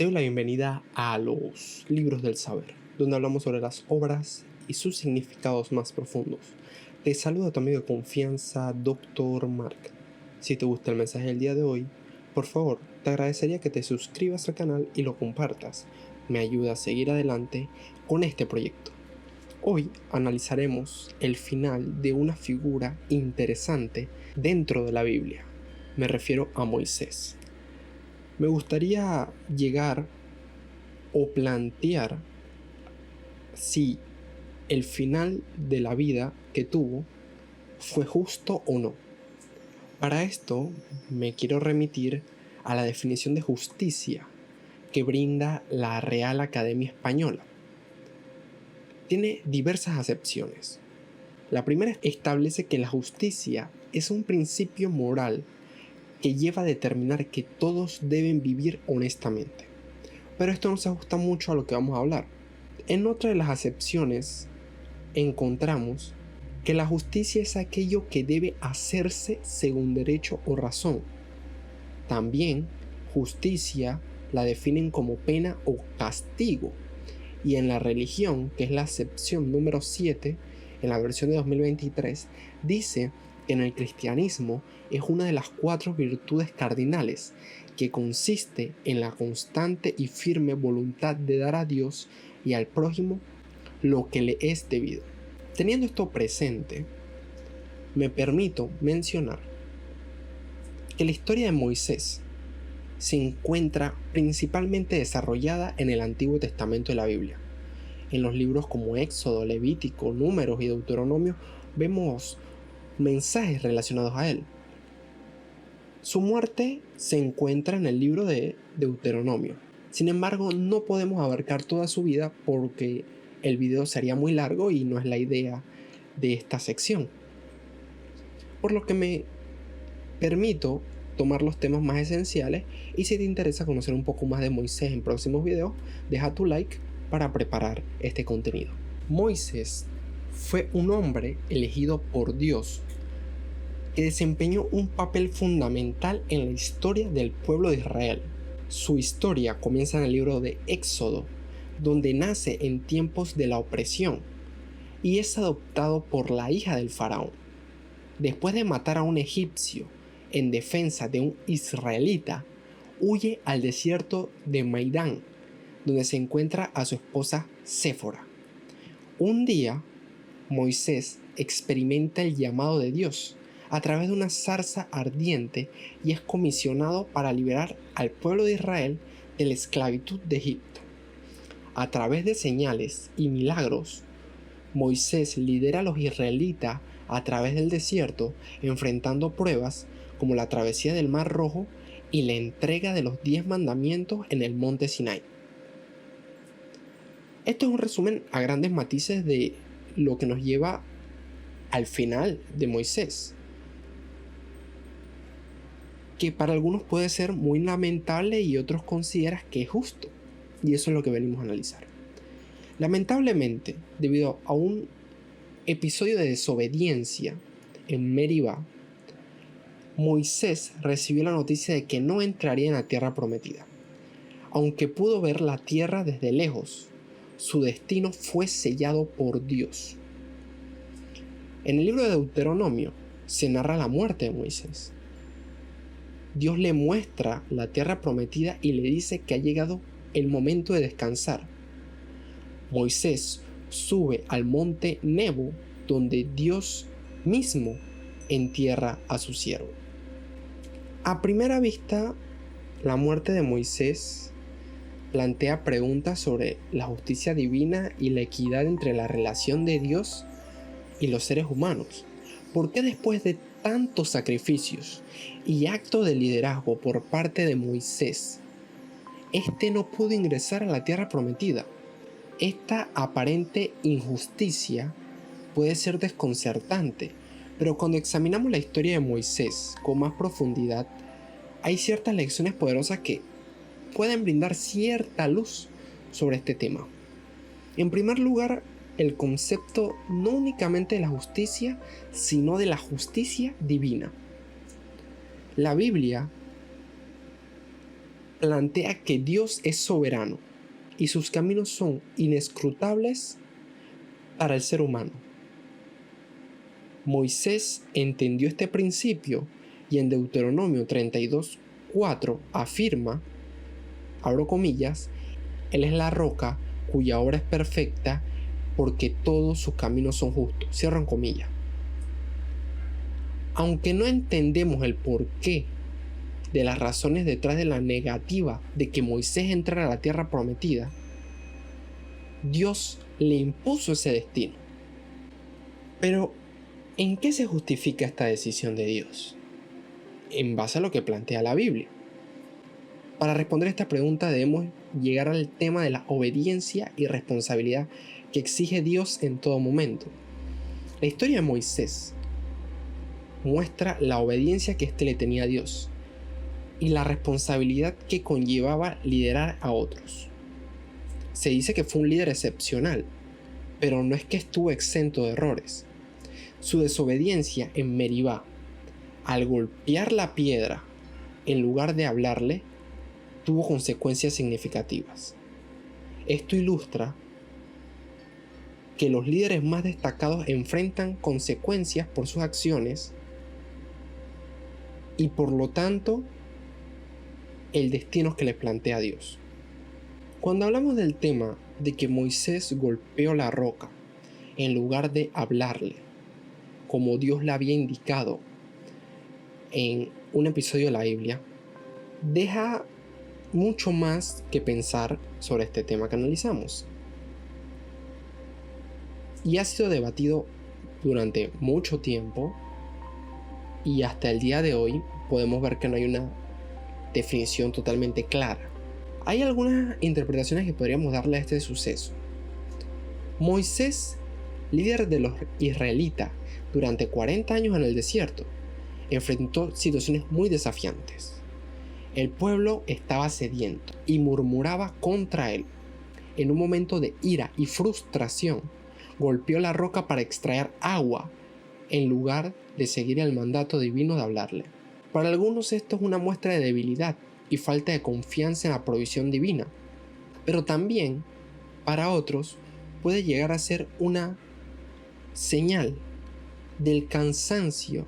Te doy la bienvenida a los libros del saber, donde hablamos sobre las obras y sus significados más profundos. Te saluda tu amigo de confianza, Dr. Mark. Si te gusta el mensaje del día de hoy, por favor, te agradecería que te suscribas al canal y lo compartas. Me ayuda a seguir adelante con este proyecto. Hoy analizaremos el final de una figura interesante dentro de la Biblia. Me refiero a Moisés. Me gustaría llegar o plantear si el final de la vida que tuvo fue justo o no. Para esto me quiero remitir a la definición de justicia que brinda la Real Academia Española. Tiene diversas acepciones. La primera establece que la justicia es un principio moral que lleva a determinar que todos deben vivir honestamente. Pero esto no se ajusta mucho a lo que vamos a hablar. En otra de las acepciones encontramos que la justicia es aquello que debe hacerse según derecho o razón. También justicia la definen como pena o castigo. Y en la religión, que es la acepción número 7, en la versión de 2023, dice que en el cristianismo es una de las 4 virtudes cardinales, que consiste en la constante y firme voluntad de dar a Dios y al prójimo lo que le es debido. Teniendo esto presente, me permito mencionar que la historia de Moisés se encuentra principalmente desarrollada en el Antiguo Testamento de la Biblia. En los libros como Éxodo, Levítico, Números y Deuteronomio vemos mensajes relacionados a él. Su muerte se encuentra en el libro de Deuteronomio. Sin embargo, no podemos abarcar toda su vida porque el video sería muy largo y no es la idea de esta sección. Por lo que me permito tomar los temas más esenciales, y si te interesa conocer un poco más de Moisés en próximos videos, deja tu like para preparar este contenido. Moisés fue un hombre elegido por Dios que desempeñó un papel fundamental en la historia del pueblo de Israel. Su historia comienza en el libro de Éxodo, donde nace en tiempos de la opresión y es adoptado por la hija del faraón. Después de matar a un egipcio en defensa de un israelita, huye al desierto de Maidán, donde se encuentra a su esposa Séfora. Un día, Moisés experimenta el llamado de Dios a través de una zarza ardiente y es comisionado para liberar al pueblo de Israel de la esclavitud de Egipto. A través de señales y milagros, Moisés lidera a los israelitas a través del desierto, enfrentando pruebas como la travesía del Mar Rojo y la entrega de los 10 mandamientos en el monte Sinai. Esto es un resumen a grandes matices de lo que nos lleva al final de Moisés, que para algunos puede ser muy lamentable y otros consideran que es justo, y eso es lo que venimos a analizar. Lamentablemente, debido a un episodio de desobediencia en Meribá, Moisés recibió la noticia de que no entraría en la tierra prometida. Aunque pudo ver la tierra desde lejos, su destino fue sellado por Dios. En el libro de Deuteronomio se narra la muerte de Moisés. Dios le muestra la tierra prometida y le dice que ha llegado el momento de descansar. Moisés sube al monte Nebo, donde Dios mismo entierra a su siervo. A primera vista, la muerte de Moisés plantea preguntas sobre la justicia divina y la equidad entre la relación de Dios y los seres humanos. ¿Por qué después de tantos sacrificios y actos de liderazgo por parte de Moisés, este no pudo ingresar a la tierra prometida? Esta aparente injusticia puede ser desconcertante, pero cuando examinamos la historia de Moisés con más profundidad, hay ciertas lecciones poderosas que pueden brindar cierta luz sobre este tema. En primer lugar, el concepto no únicamente de la justicia, sino de la justicia divina. La Biblia plantea que Dios es soberano y sus caminos son inescrutables para el ser humano. Moisés entendió este principio y en Deuteronomio 32:4 afirma, abro comillas, Él es la roca cuya obra es perfecta porque todos sus caminos son justos, cierran comillas. Aunque no entendemos el porqué de las razones detrás de la negativa de que Moisés entrara a la tierra prometida, Dios le impuso ese destino. Pero, ¿en qué se justifica esta decisión de Dios? En base a lo que plantea la Biblia. Para responder esta pregunta debemos llegar al tema de la obediencia y responsabilidad que exige Dios en todo momento. La historia de Moisés muestra la obediencia que éste le tenía a Dios y la responsabilidad que conllevaba liderar a otros. Se dice que fue un líder excepcional, pero no es que estuvo exento de errores. Su desobediencia en Meribá, al golpear la piedra en lugar de hablarle, tuvo consecuencias significativas. Esto ilustra que los líderes más destacados enfrentan consecuencias por sus acciones y por lo tanto el destino que les plantea Dios. Cuando hablamos del tema de que Moisés golpeó la roca en lugar de hablarle, como Dios le había indicado en un episodio de la Biblia, deja mucho más que pensar sobre este tema que analizamos. Y ha sido debatido durante mucho tiempo y hasta el día de hoy podemos ver que no hay una definición totalmente clara. Hay algunas interpretaciones que podríamos darle a este suceso. Moisés, líder de los israelitas durante 40 años en el desierto, enfrentó situaciones muy desafiantes. El pueblo estaba sediento y murmuraba contra él. En un momento de ira y frustración, golpeó la roca para extraer agua en lugar de seguir el mandato divino de hablarle. Para algunos esto es una muestra de debilidad y falta de confianza en la provisión divina, pero también para otros puede llegar a ser una señal del cansancio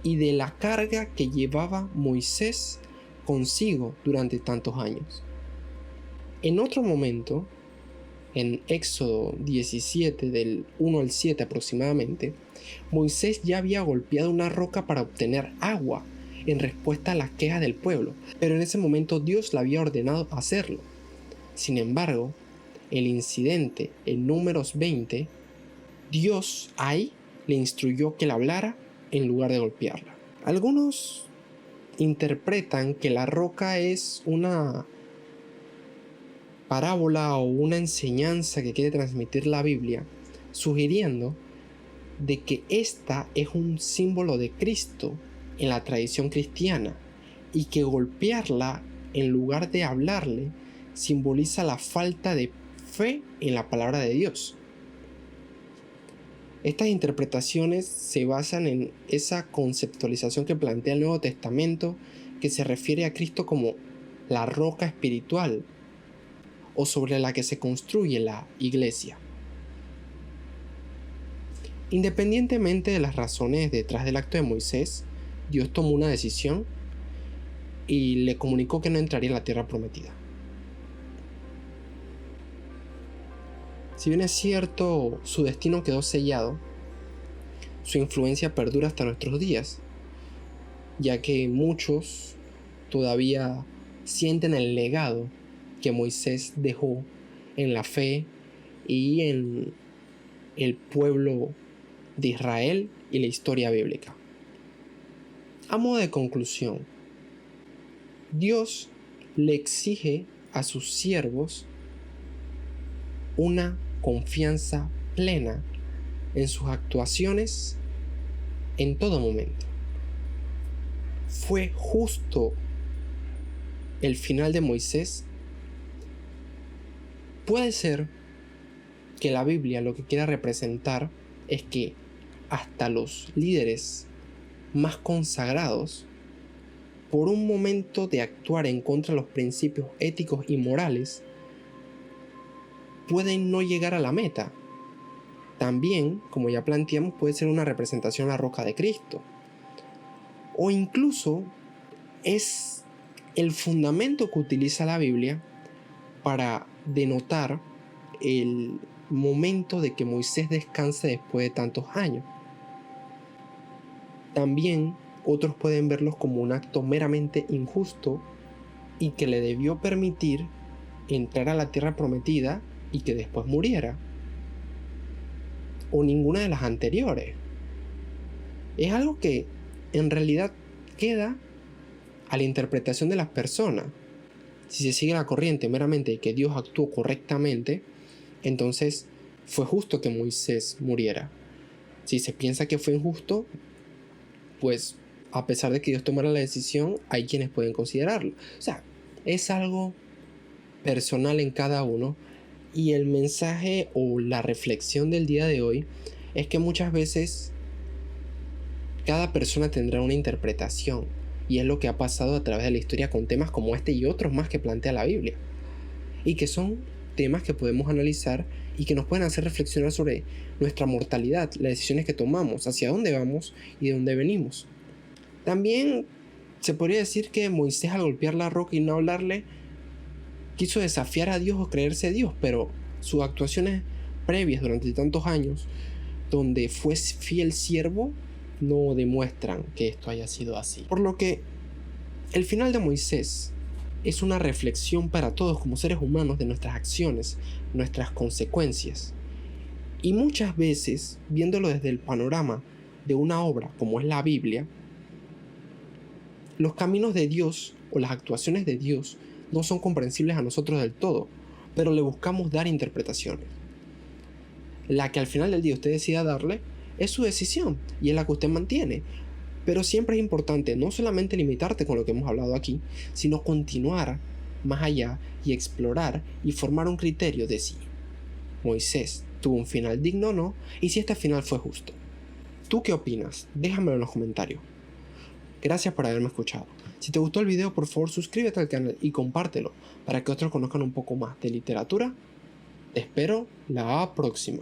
y de la carga que llevaba Moisés consigo durante tantos años. En otro momento, en Éxodo 17 del 1 al 7 aproximadamente, Moisés ya había golpeado una roca para obtener agua en respuesta a las quejas del pueblo, pero en ese momento Dios le había ordenado hacerlo. Sin embargo, el incidente en Números 20, Dios ahí le instruyó que la hablara en lugar de golpearla. Algunos interpretan que la roca es una parábola o una enseñanza que quiere transmitir la Biblia, sugiriendo de que esta es un símbolo de Cristo en la tradición cristiana y que golpearla en lugar de hablarle simboliza la falta de fe en la palabra de Dios. Estas interpretaciones se basan en esa conceptualización que plantea el Nuevo Testamento, que se refiere a Cristo como la roca espiritual o sobre la que se construye la iglesia. Independientemente de las razones detrás del acto de Moisés, Dios tomó una decisión y le comunicó que no entraría en la tierra prometida. Si bien es cierto, su destino quedó sellado, su influencia perdura hasta nuestros días, ya que muchos todavía sienten el legado que Moisés dejó en la fe y en el pueblo de Israel y la historia bíblica. A modo de conclusión, Dios le exige a sus siervos una confianza plena en sus actuaciones en todo momento. ¿Fue justo el final de Moisés? Puede ser que la Biblia lo que quiera representar es que hasta los líderes más consagrados por un momento de actuar en contra de los principios éticos y morales, pueden no llegar a la meta. También, como ya planteamos, puede ser una representación a la roca de Cristo. O incluso es el fundamento que utiliza la Biblia para denotar el momento de que Moisés descanse después de tantos años. También otros pueden verlos como un acto meramente injusto y que le debió permitir entrar a la tierra prometida y que después muriera. O ninguna de las anteriores. Es algo que en realidad queda a la interpretación de las personas. Si se sigue la corriente meramente de que Dios actuó correctamente, entonces fue justo que Moisés muriera. Si se piensa que fue injusto, pues a pesar de que Dios tomara la decisión, hay quienes pueden considerarlo. O sea, es algo personal en cada uno. Y el mensaje o la reflexión del día de hoy es que muchas veces cada persona tendrá una interpretación, y es lo que ha pasado a través de la historia con temas como este y otros más que plantea la Biblia, y que son temas que podemos analizar y que nos pueden hacer reflexionar sobre nuestra mortalidad, las decisiones que tomamos, hacia dónde vamos y de dónde venimos. También se podría decir que Moisés, al golpear la roca y no hablarle, quiso desafiar a Dios o creerse Dios, pero sus actuaciones previas durante tantos años, donde fue fiel siervo, no demuestran que esto haya sido así. Por lo que el final de Moisés es una reflexión para todos como seres humanos de nuestras acciones, nuestras consecuencias. Y muchas veces, viéndolo desde el panorama de una obra como es la Biblia, los caminos de Dios o las actuaciones de Dios no son comprensibles a nosotros del todo, pero le buscamos dar interpretaciones. La que al final del día usted decida darle es su decisión y es la que usted mantiene. Pero siempre es importante no solamente limitarte con lo que hemos hablado aquí, sino continuar más allá y explorar y formar un criterio de si Moisés tuvo un final digno o no, y si este final fue justo. ¿Tú qué opinas? Déjamelo en los comentarios. Gracias por haberme escuchado. Si te gustó el video, por favor suscríbete al canal y compártelo para que otros conozcan un poco más de literatura. Te espero la próxima.